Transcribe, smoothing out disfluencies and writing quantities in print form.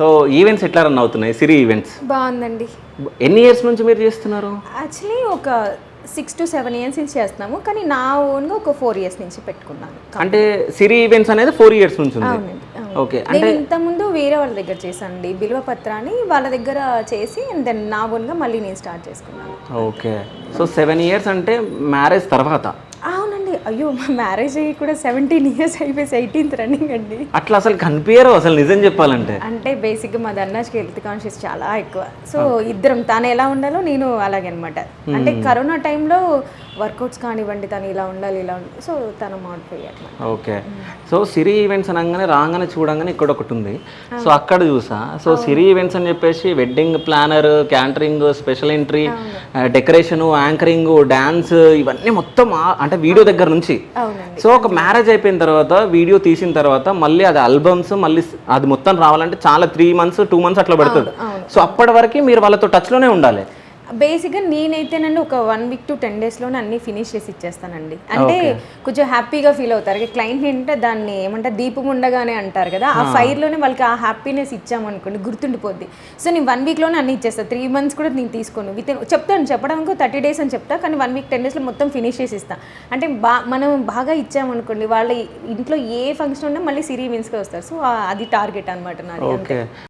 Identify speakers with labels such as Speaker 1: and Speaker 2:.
Speaker 1: So events ఎట్లా run అవుతున్నాయి సిరి events?
Speaker 2: బాగుందండి.
Speaker 1: ఎన్ని ఇయర్స్ నుంచి మీరు చేస్తున్నారు?
Speaker 2: యాక్చువల్లీ ఒక 6 to 7 ఇయర్స్ నుంచి చేస్తున్నాము, కానీ నా ఓన్గా ఒక 4 ఇయర్స్ నుంచి పెట్టుకున్నాను.
Speaker 1: అంటే సిరి ఈవెంట్స్ అనేది 4 ఇయర్స్ నుంచి ఉంది.
Speaker 2: అవునండి.
Speaker 1: ఓకే.
Speaker 2: నేను ఇంతకుముందు వేరే వాళ్ళ దగ్గర చేశానండి, బిల్వపత్ర అని, వాళ్ళ దగ్గర చేసి దెన్ నా ఓన్గా మళ్ళీ నేను స్టార్ట్ చేసుకున్నాను.
Speaker 1: ఓకే. సో 7 ఇయర్స్ అంటే మ్యారేజ్ తర్వాత?
Speaker 2: అవునండి. అయ్యో, మా మ్యారేజ్ అయ్యి కూడా 17 ఇయర్స్ అయిపోయి 18th రన్నింగ్ అండి.
Speaker 1: అట్లా అసలు కనిపించరు అసలు నిజం చెప్పాలంటే.
Speaker 2: అంటే బేసిక్గా మా అన్నకి హెల్త్ కాన్షియస్ చాలా ఎక్కువ. సో ఇద్దరం, తను ఎలా ఉండాలో నేను అలాగే అనమాట. అంటే కరోనా టైంలో వర్కౌట్స్ కానివ్వండి, తను ఇలా ఉండాలి ఇలా ఉండాలి, సో తను మాడిపోయి అట్లా.
Speaker 1: ఓకే. సో సిరి ఈవెంట్స్ అనగానే రాగానే చూడంగానే ఇక్కడ ఒకటి ఉంది, సో అక్కడ చూసా. సో సిరి ఈవెంట్స్ అని చెప్పేసి wedding planner, catering, special entry, decoration, anchoring, dance, ఇవన్నీ మొత్తం అంటే వీడియో దగ్గర నుంచి. సో ఒక మ్యారేజ్ అయిపోయిన తర్వాత వీడియో తీసిన తర్వాత మళ్ళీ అది ఆల్బమ్స్, మళ్ళీ అది మొత్తం రావాలంటే చాలా 3 months 2 months అట్లా పడుతుంది. సో అప్పటి వరకు మీరు వాళ్ళతో టచ్లోనే ఉండాలి.
Speaker 2: బేసిక్గా నేనైతేనండి ఒక 1 week to 10 daysలోనే అన్ని ఫినిష్ చేసి ఇచ్చేస్తానండి. అంటే కొంచెం హ్యాపీగా ఫీల్ అవుతారు. క్లయింట్ ఏంటంటే దాన్ని ఏమంటారు, దీపం ఉండగానే అంటారు కదా, ఆ ఫైర్లోనే వాళ్ళకి ఆ హ్యాపీనెస్ ఇచ్చామనుకోండి గుర్తుండిపోద్ది. సో నేను 1 weekలోనే అన్ని ఇచ్చేస్తాను. 3 months కూడా నేను తీసుకోను. చెప్పడానికి 30 days అని చెప్తా, కానీ 1 week 10 daysలో మొత్తం ఫినిష్ చేసి ఇస్తాను. అంటే మనం బాగా ఇచ్చామనుకోండి, వాళ్ళ ఇంట్లో ఏ ఫంక్షన్ ఉన్నా మళ్ళీ సిరి ఈవెంట్స్కి వస్తారు. సో అది టార్గెట్ అనమాట నాది.